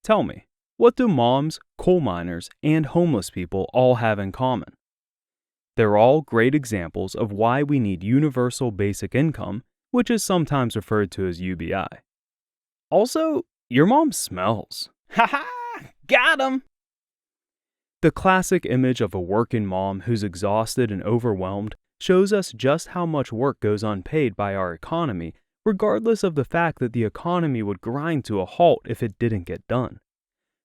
Tell me, what do moms, coal miners, and homeless people all have in common? They're all great examples of why we need universal basic income, which is sometimes referred to as UBI. Also, your mom smells. Ha ha! Got 'em! The classic image of a working mom who's exhausted and overwhelmed shows us just how much work goes unpaid by our economy, regardless of the fact that the economy would grind to a halt if it didn't get done.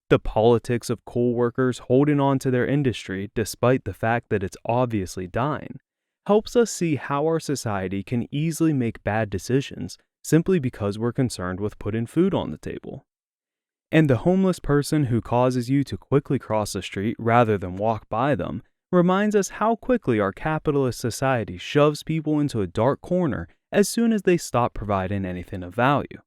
The politics of coal workers holding on to their industry despite the fact that it's obviously dying helps us see how our society can easily make bad decisions simply because we're concerned with putting food on the table. And the homeless person who causes you to quickly cross the street rather than walk by them reminds us how quickly our capitalist society shoves people into a dark corner as soon as they stop providing anything of value.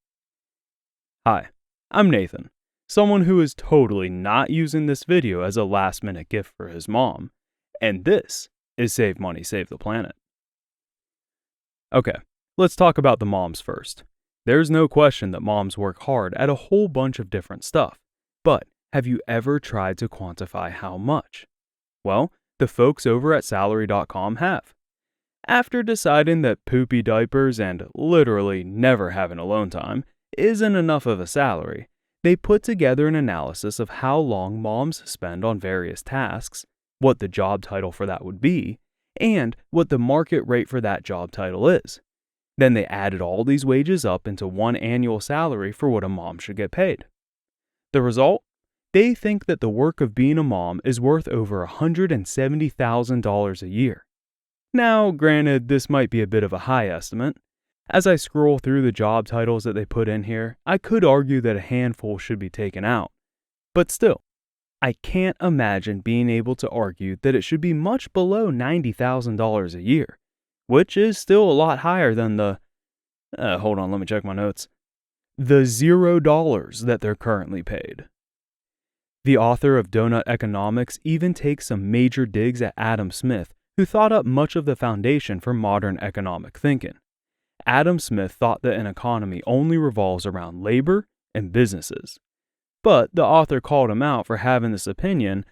Hi, I'm Nathan, someone who is totally not using this video as a last-minute gift for his mom, and this is Save Money, Save the Planet. Okay, let's talk about the moms first. There's no question that moms work hard at a whole bunch of different stuff, but have you ever tried to quantify how much? Well, the folks over at salary.com have. After deciding that poopy diapers and literally never having alone time isn't enough of a salary, they put together an analysis of how long moms spend on various tasks, what the job title for that would be, and what the market rate for that job title is. Then they added all these wages up into one annual salary for what a mom should get paid. The result? They think that the work of being a mom is worth over $170,000 a year. Now, granted, this might be a bit of a high estimate. As I scroll through the job titles that they put in here, I could argue that a handful should be taken out. But still, I can't imagine being able to argue that it should be much below $90,000 a year, which is still a lot higher than the, hold on, let me check my notes, the $0 that they're currently paid. The author of Donut Economics even takes some major digs at Adam Smith, who thought up much of the foundation for modern economic thinking. Adam Smith thought that an economy only revolves around labor and businesses. But the author called him out for having this opinion,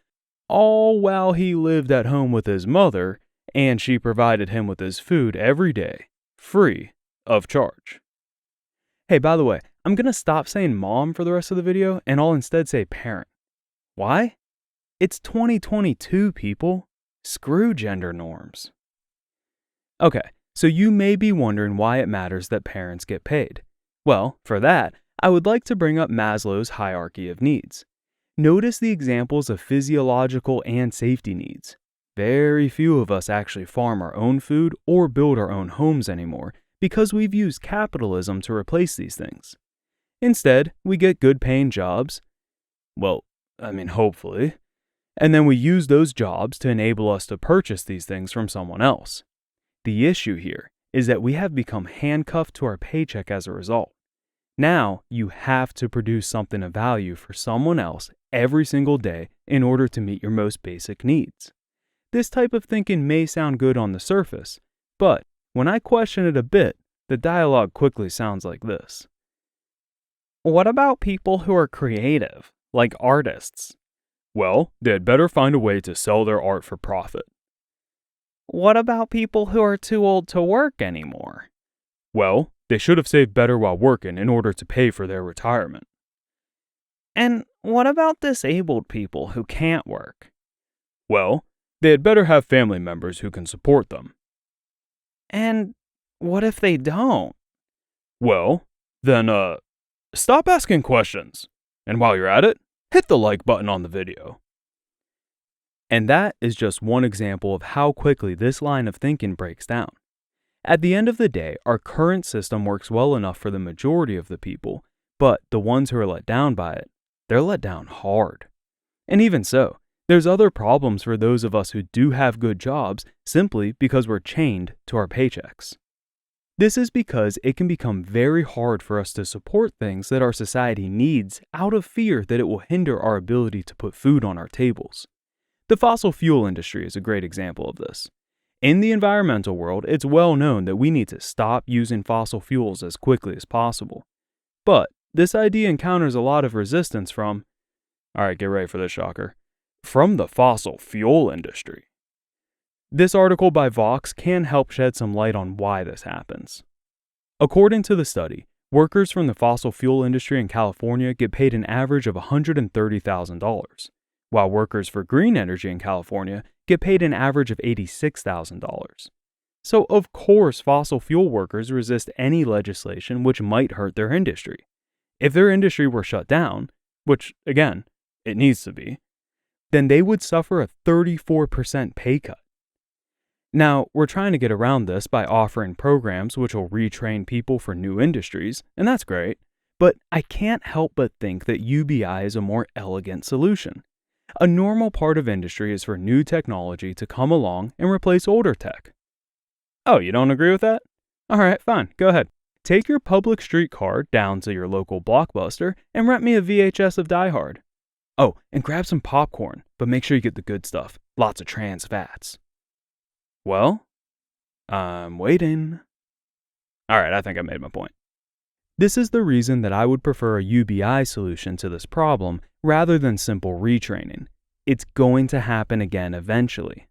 all while he lived at home with his mother, and she provided him with his food every day, free of charge. Hey, by the way, I'm going to stop saying mom for the rest of the video, and I'll instead say parent. Why? It's 2022, people. Screw gender norms. Okay, so you may be wondering why it matters that parents get paid. Well, for that, I would like to bring up Maslow's hierarchy of needs. Notice the examples of physiological and safety needs. Very few of us actually farm our own food or build our own homes anymore because we've used capitalism to replace these things. Instead, we get good paying jobs. Well, hopefully. And then we use those jobs to enable us to purchase these things from someone else. The issue here is that we have become handcuffed to our paycheck as a result. Now, you have to produce something of value for someone else every single day in order to meet your most basic needs. This type of thinking may sound good on the surface, but when I question it a bit, the dialogue quickly sounds like this. What about people who are creative, like artists? Well, they'd better find a way to sell their art for profit. What about people who are too old to work anymore? Well, they should have saved better while working in order to pay for their retirement. And what about disabled people who can't work? Well, they had better have family members who can support them. And what if they don't? Well, then, stop asking questions. And while you're at it, hit the like button on the video. And that is just one example of how quickly this line of thinking breaks down. At the end of the day, our current system works well enough for the majority of the people, but the ones who are let down by it, they're let down hard. And even so, there's other problems for those of us who do have good jobs simply because we're chained to our paychecks. This is because it can become very hard for us to support things that our society needs out of fear that it will hinder our ability to put food on our tables. The fossil fuel industry is a great example of this. In the environmental world, it's well known that we need to stop using fossil fuels as quickly as possible. But this idea encounters a lot of resistance from, alright, get ready for this shocker, from the fossil fuel industry. This article by Vox can help shed some light on why this happens. According to the study, workers from the fossil fuel industry in California get paid an average of $130,000, while workers for green energy in California get paid an average of $86,000. So, of course, fossil fuel workers resist any legislation which might hurt their industry. If their industry were shut down, which, again, it needs to be, then they would suffer a 34% pay cut. Now, we're trying to get around this by offering programs which will retrain people for new industries, and that's great, but I can't help but think that UBI is a more elegant solution. A normal part of industry is for new technology to come along and replace older tech. Oh, you don't agree with that? Alright, fine, go ahead. Take your public streetcar down to your local Blockbuster and rent me a VHS of Die Hard. Oh, and grab some popcorn, but make sure you get the good stuff. Lots of trans fats. Well, I'm waiting. Alright, I think I made my point. This is the reason that I would prefer a UBI solution to this problem rather than simple retraining. It's going to happen again eventually.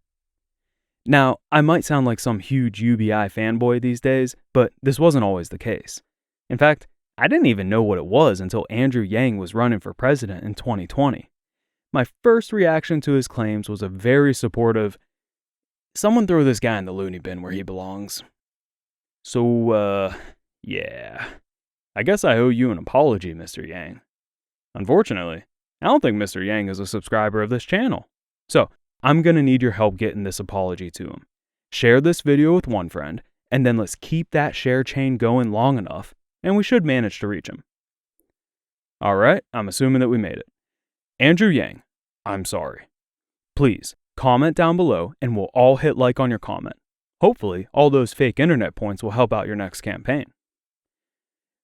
Now, I might sound like some huge UBI fanboy these days, but this wasn't always the case. In fact, I didn't even know what it was until Andrew Yang was running for president in 2020. My first reaction to his claims was a very supportive, someone throw this guy in the loony bin where he belongs. So, yeah. I guess I owe you an apology, Mr. Yang. Unfortunately, I don't think Mr. Yang is a subscriber of this channel. So, I'm gonna need your help getting this apology to him. Share this video with one friend, and then let's keep that share chain going long enough, and we should manage to reach him. Alright, I'm assuming that we made it. Andrew Yang, I'm sorry. Please, comment down below and we'll all hit like on your comment. Hopefully, all those fake internet points will help out your next campaign.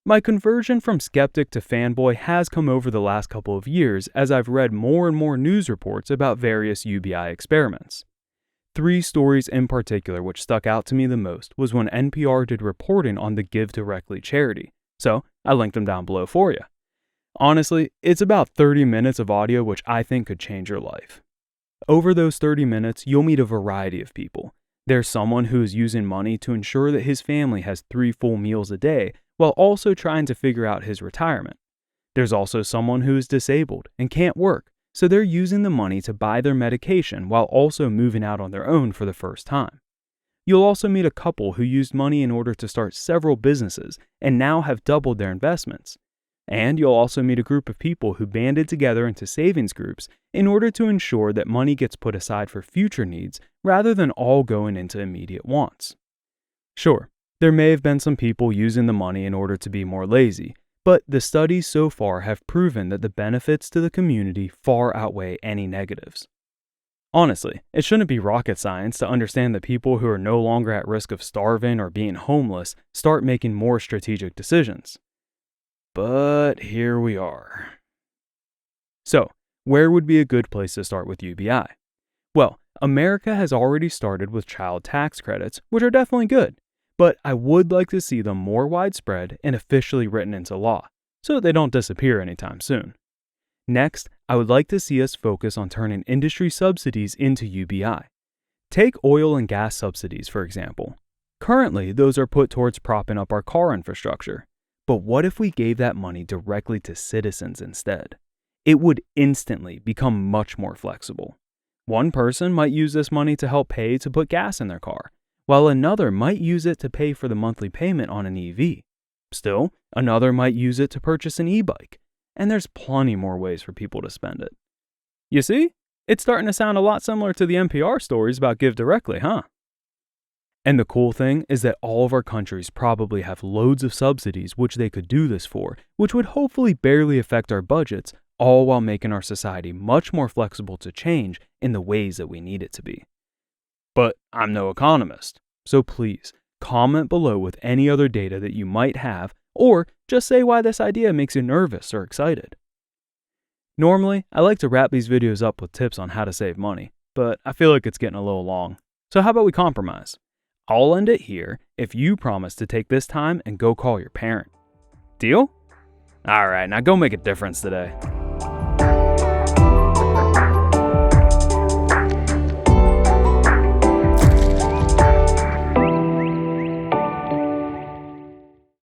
My conversion from skeptic to fanboy has come over the last couple of years as I've read more and more news reports about various UBI experiments. 3 stories in particular which stuck out to me the most was when NPR did reporting on the Give Directly charity, so I linked them down below for you. Honestly, it's about 30 minutes of audio which I think could change your life. Over those 30 minutes, you'll meet a variety of people. There's someone who is using money to ensure that his family has 3 full meals a day while also trying to figure out his retirement. There's also someone who is disabled and can't work, so they're using the money to buy their medication while also moving out on their own for the first time. You'll also meet a couple who used money in order to start several businesses and now have doubled their investments. And you'll also meet a group of people who banded together into savings groups in order to ensure that money gets put aside for future needs rather than all going into immediate wants. Sure, there may have been some people using the money in order to be more lazy, but the studies so far have proven that the benefits to the community far outweigh any negatives. Honestly, it shouldn't be rocket science to understand that people who are no longer at risk of starving or being homeless start making more strategic decisions. But here we are. So, where would be a good place to start with UBI? Well, America has already started with child tax credits, which are definitely good, but I would like to see them more widespread and officially written into law, so that they don't disappear anytime soon. Next, I would like to see us focus on turning industry subsidies into UBI. Take oil and gas subsidies, for example. Currently, those are put towards propping up our car infrastructure. But what if we gave that money directly to citizens instead? It would instantly become much more flexible. One person might use this money to help pay to put gas in their car, while another might use it to pay for the monthly payment on an EV. Still, another might use it to purchase an e-bike, and there's plenty more ways for people to spend it. You see? It's starting to sound a lot similar to the NPR stories about Give Directly, huh? And the cool thing is that all of our countries probably have loads of subsidies which they could do this for, which would hopefully barely affect our budgets, all while making our society much more flexible to change in the ways that we need it to be. But I'm no economist, so please comment below with any other data that you might have, or just say why this idea makes you nervous or excited. Normally, I like to wrap these videos up with tips on how to save money, but I feel like it's getting a little long. So how about we compromise? I'll end it here if you promise to take this time and go call your parent. Deal? Alright, now go make a difference today.